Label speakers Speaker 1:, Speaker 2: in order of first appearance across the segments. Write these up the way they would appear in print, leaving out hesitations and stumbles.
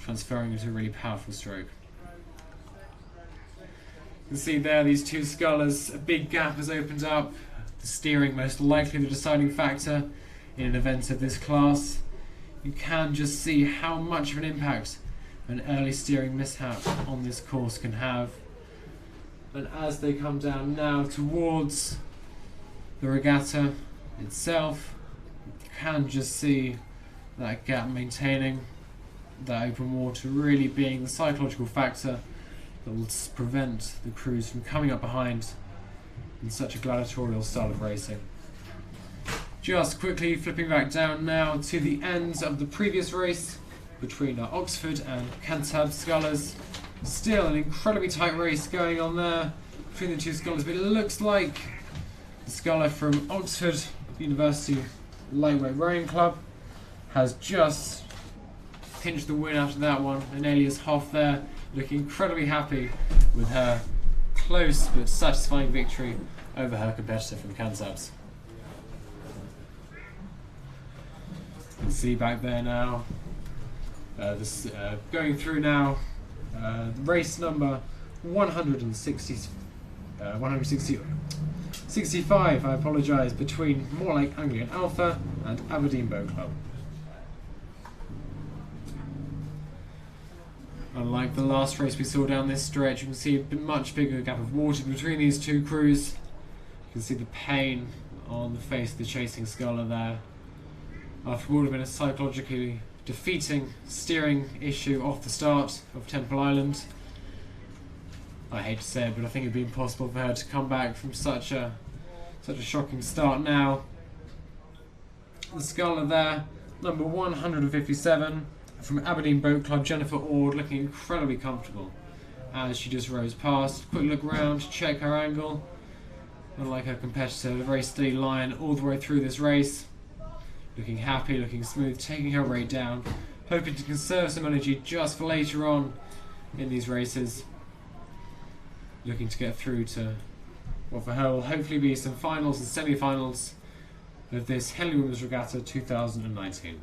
Speaker 1: transferring into a really powerful stroke. You can see there these two scullers, a big gap has opened up, the steering most likely the deciding factor in an event of this class. You can just see how much of an impact an early steering mishap on this course can have. And as they come down now towards the regatta itself, you can just see that gap maintaining, that open water really being the psychological factor that will prevent the crews from coming up behind in such a gladiatorial style of racing. Just quickly flipping back down now to the end of the previous race between our Oxford and Cantab scullers. Still an incredibly tight race going on there between the two scullers, but it looks like the sculler from Oxford University Lightweight Rowing Club has just pinched the win after that one. And Elias Hoff there looking incredibly happy with her close but satisfying victory over her competitor from Cantabs. You can see back there now, going through now, race number 165, I apologise, between Morlake Anglian Alpha and Aberdeen Boat Club. Unlike the last race we saw down this stretch, you can see a much bigger gap of water between these two crews. You can see the pain on the face of the chasing sculler there. After what would have been a psychologically defeating steering issue off the start of Temple Island. I hate to say it, but I think it'd be impossible for her to come back from such a shocking start now. The sculler there, number 157, from Aberdeen Boat Club, Jennifer Ord, looking incredibly comfortable as she just rose past. Quick look round to check her angle. Unlike her competitor, a very steady line all the way through this race. Looking happy, looking smooth, taking her rate down, hoping to conserve some energy just for later on in these races. Looking to get through to what for her will hopefully be some finals and semi-finals of this Henley Women's Regatta 2019.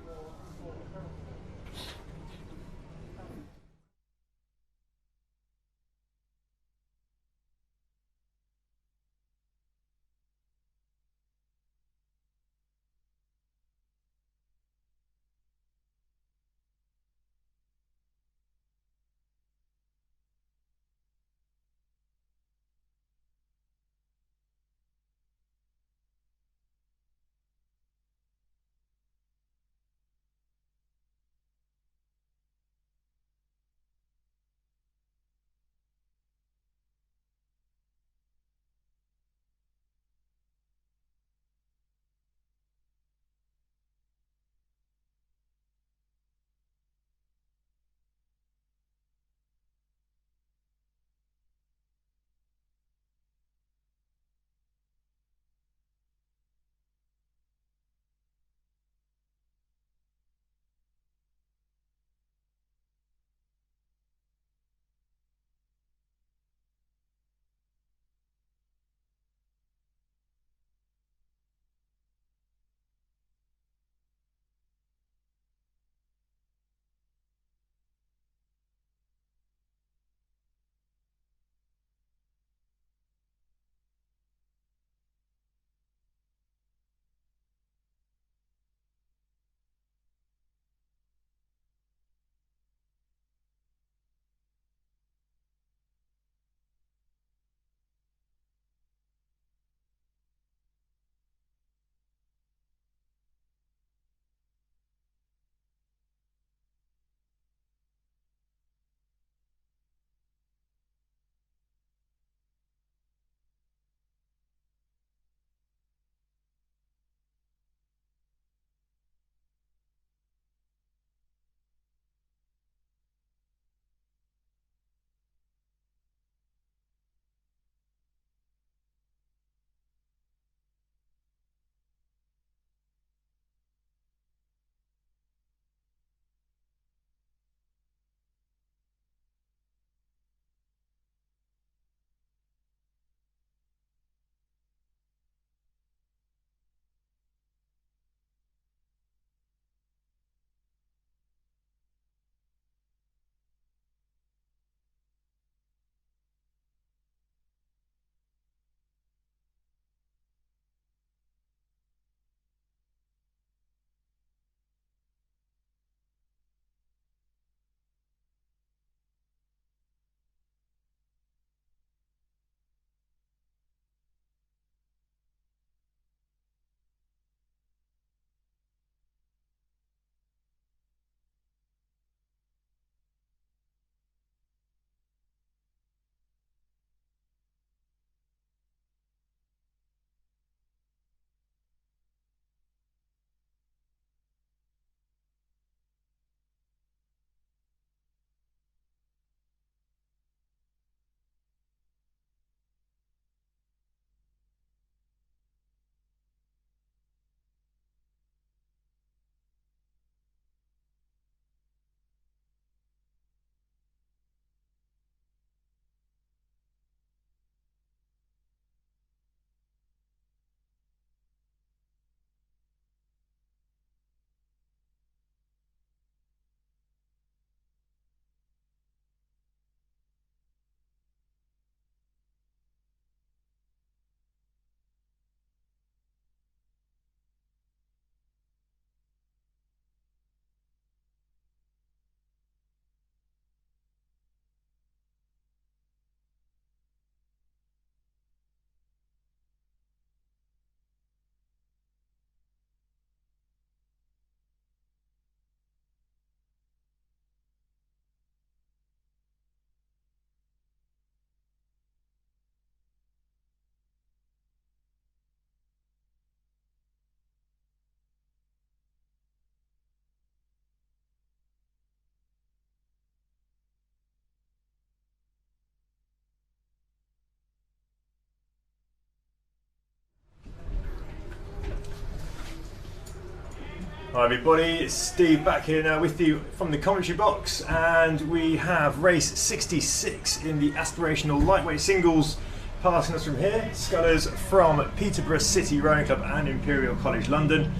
Speaker 2: Hi everybody, it's Steve back here now with you from the commentary box, and we have race 66 in the aspirational lightweight singles. Passing us from here, scullers from Peterborough City Rowing Club and Imperial College London.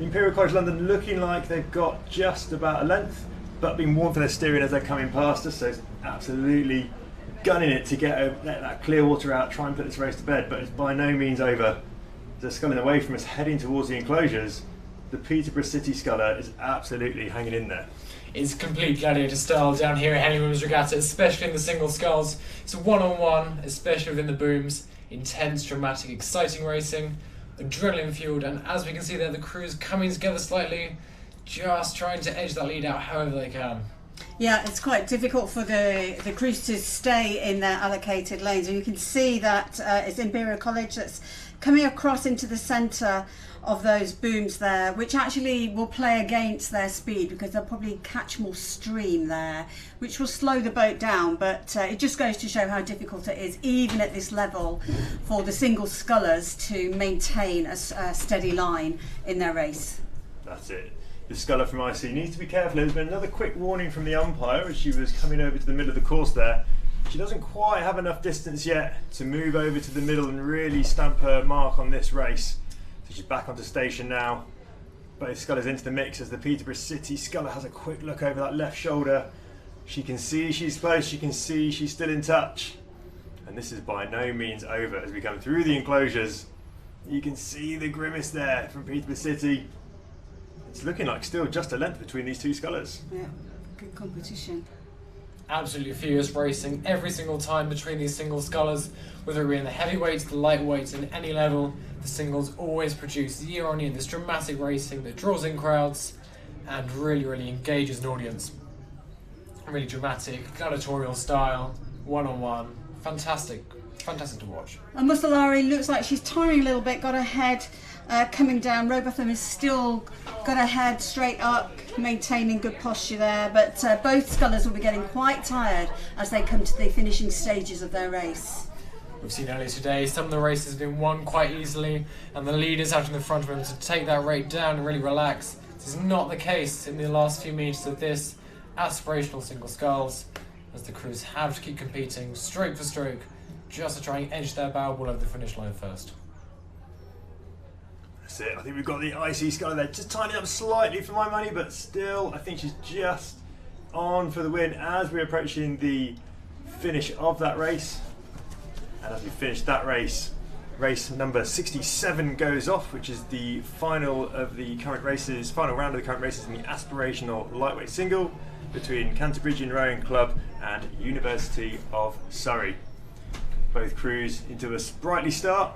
Speaker 2: Imperial College London looking like they've got just about a length, but being warned for their steering as they're coming past us, so it's absolutely gunning it to let that clear water out, try and put this race to bed, but it's by no means over. They're sculling away from us, heading towards the enclosures. The Peterborough City sculler is absolutely hanging in there.
Speaker 1: It's complete gladiator style down here at Henley Women's Regatta, especially in the single sculls. It's a one-on-one, especially within the booms. Intense, dramatic, exciting racing, adrenaline fueled, and as we can see there, the crews coming together slightly, just trying to edge that lead out however they can.
Speaker 3: Yeah, it's quite difficult for the crews to stay in their allocated lanes, and you can see that it's Imperial College that's coming across into the centre of those booms there, which actually will play against their speed because they'll probably catch more stream there, which will slow the boat down. But it just goes to show how difficult it is, even at this level, for the single scullers to maintain a steady line in their race.
Speaker 2: That's it. The sculler from IC needs to be careful. There's been another quick warning from the umpire as she was coming over to the middle of the course there. She doesn't quite have enough distance yet to move over to the middle and really stamp her mark on this race. So she's back onto station now. Both scullers into the mix as the Peterborough City sculler has a quick look over that left shoulder. She can see she's close, she can see she's still in touch. And this is by no means over as we come through the enclosures. You can see the grimace there from Peterborough City. It's looking like still just a length between these two scullers.
Speaker 3: Yeah, good competition.
Speaker 1: Absolutely furious racing every single time between these single scullers, whether we're in the heavyweights, the lightweights, in any level. The singles always produce year on year this dramatic racing that draws in crowds and really engages an audience. Really dramatic, gladiatorial style, one-on-one, fantastic to watch.
Speaker 3: And Mussolari looks like she's tiring a little bit, got her head coming down. Robotham has still got her head straight up, maintaining good posture there, but both scullers will be getting quite tired as they come to the finishing stages of their race.
Speaker 1: We've seen earlier today some of the races have been won quite easily, and the leaders out in the front of them to take that rate down and really relax. This is not the case in the last few metres of this aspirational single sculls, as the crews have to keep competing stroke for stroke just to try and edge their bow ball over the finish line first.
Speaker 2: That's it. I think we've got the IC sculler there, just tidying up slightly for my money, but still I think she's just on for the win as we're approaching the finish of that race. And as we finish that race, race number 67 goes off, which is the final of the current races, final round of the current races in the aspirational lightweight single between Canterbury Rowing Club and University of Surrey. Both crews into a sprightly start.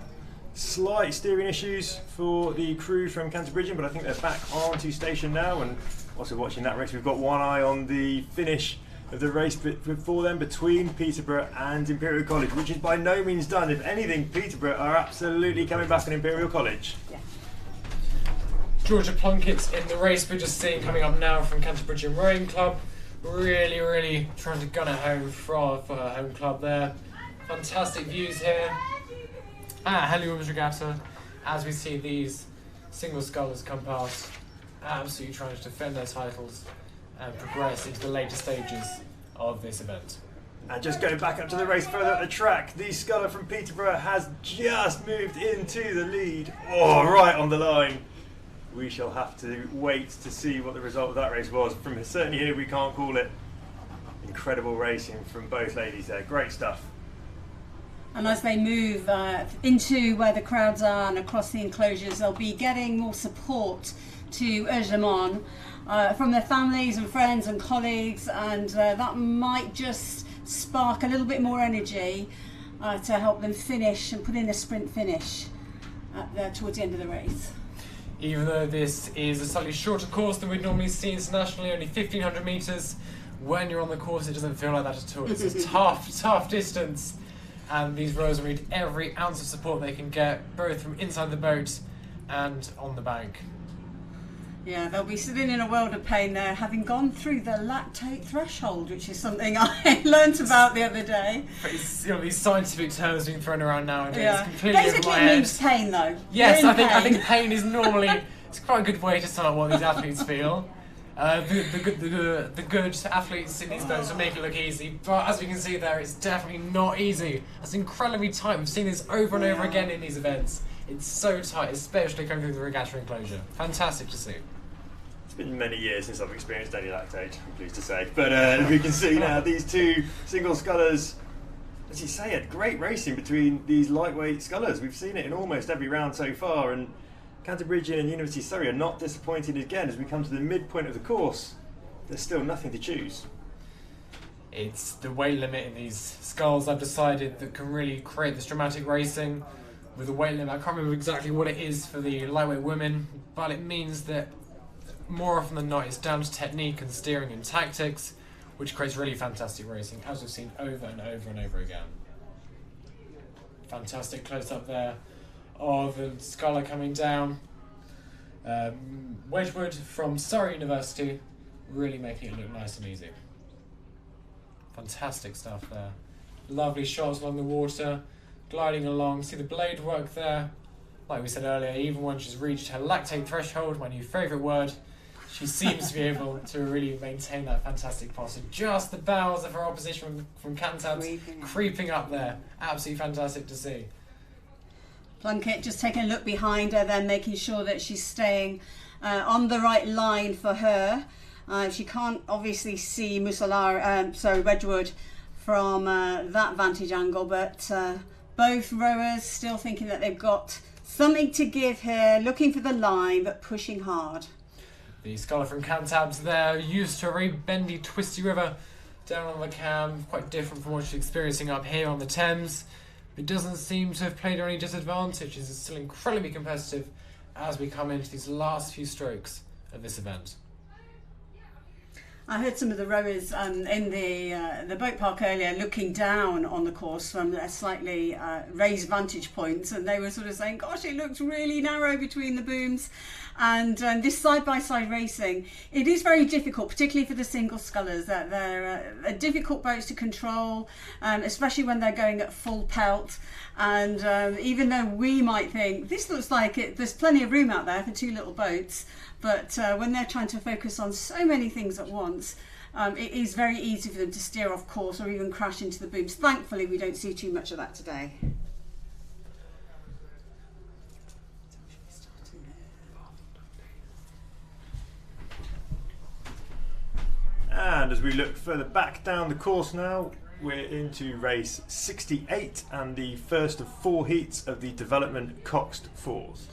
Speaker 2: Slight steering issues for the crew from Canterbury, but I think they're back onto station now. And also watching that race, we've got one eye on the finish of the race before them between Peterborough and Imperial College, which is by no means done. If anything, Peterborough are absolutely coming back on Imperial College.
Speaker 3: Yeah.
Speaker 1: Georgia Plunkett's in the race we're just seeing coming up now from Canterbury Rowing Club. Really trying to gun it home for her home club there. Fantastic views here at Henley Women's Regatta as we see these single scullers come past, absolutely trying to defend their titles and progress into the later stages of this event.
Speaker 2: And just going back up to the race further up the track, the sculler from Peterborough has just moved into the lead. Oh, right on the line. We shall have to wait to see what the result of that race was. From certainly here, we can't call it. Incredible racing from both ladies there. Great stuff.
Speaker 3: And as they move into where the crowds are and across the enclosures, they'll be getting more support to urge them on from their families and friends and colleagues, and that might just spark a little bit more energy to help them finish and put in a sprint finish towards the end of the race.
Speaker 1: Even though this is a slightly shorter course than we'd normally see internationally, only 1,500 metres, when you're on the course it doesn't feel like that at all. It's a tough distance, and these rowers need every ounce of support they can get, both from inside the boat and on the bank.
Speaker 3: Yeah, they'll be sitting in a world of pain there, having gone through the lactate threshold, which is something I learnt about the other day.
Speaker 1: But it's, these scientific terms being thrown around nowadays.
Speaker 3: Yeah.
Speaker 1: It's completely over my head.
Speaker 3: Means pain, though.
Speaker 1: Yes, I think pain is normally It's quite a good way to sum up what these athletes feel. The good athletes in these boats will make it look easy, but as we can see there, it's definitely not easy. It's incredibly tight. We've seen this over and over again in these events. It's so tight, especially coming through the regatta enclosure. Fantastic to see.
Speaker 2: It's been many years since I've experienced any lactate, I'm pleased to say. But we can see now these two single scullers, as you say, had great racing between these lightweight scullers. We've seen it in almost every round so far, and Canterbury and University of Surrey are not disappointed again. As we come to the midpoint of the course, there's still nothing to choose.
Speaker 1: It's the weight limit in these sculls, I've decided, that can really create this dramatic racing. With the weight limit, I can't remember exactly what it is for the lightweight women, but it means that more often than not it's down to technique and steering and tactics, which creates really fantastic racing, as we've seen over and over and over again. Fantastic close up there of the sculler coming down. Wedgwood from Surrey University, really making it look nice and easy. Fantastic stuff there. Lovely shots along the water, gliding along. See the blade work there. Like we said earlier, even when she's reached her lactate threshold, my new favourite word, she seems to be able to really maintain that fantastic posture. Just the bows of her opposition from Cantabs creeping up there. Absolutely fantastic to see.
Speaker 3: Plunkett just taking a look behind her, then making sure that she's staying on the right line for her. She can't obviously see Wedgwood from that vantage angle, but both rowers still thinking that they've got something to give here, looking for the line, but pushing hard.
Speaker 1: The sculler from Cantabs there, used to a very bendy, twisty river down on the Cam, quite different from what she's experiencing up here on the Thames. It doesn't seem to have played her any disadvantage. It's still incredibly competitive as we come into these last few strokes of this event.
Speaker 3: I heard some of the rowers in the boat park earlier looking down on the course from a slightly raised vantage point, and they were sort of saying, gosh, it looks really narrow between the booms. And this side-by-side racing, it is very difficult, particularly for the single scullers, that they're difficult boats to control, especially when they're going at full pelt. And even though we might think, this looks like there's plenty of room out there for two little boats, but when they're trying to focus on so many things at once, it is very easy for them to steer off course or even crash into the booms. Thankfully, we don't see too much of that today.
Speaker 2: And as we look further back down the course now, we're into race 68 and the first of 4 heats of the development Coxed Fours.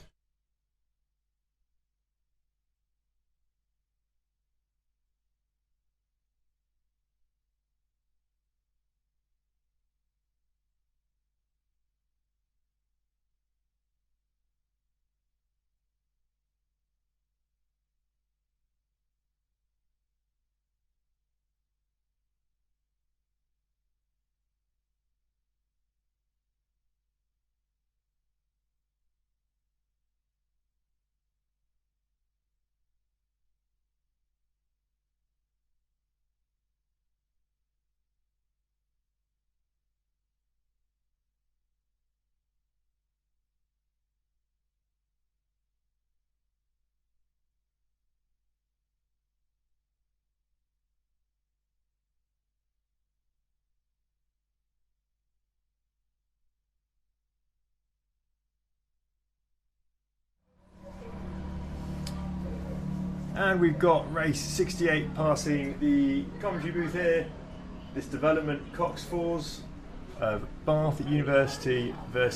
Speaker 2: And we've got race 68 passing the commentary booth here. This development Cox Fours of Bath University versus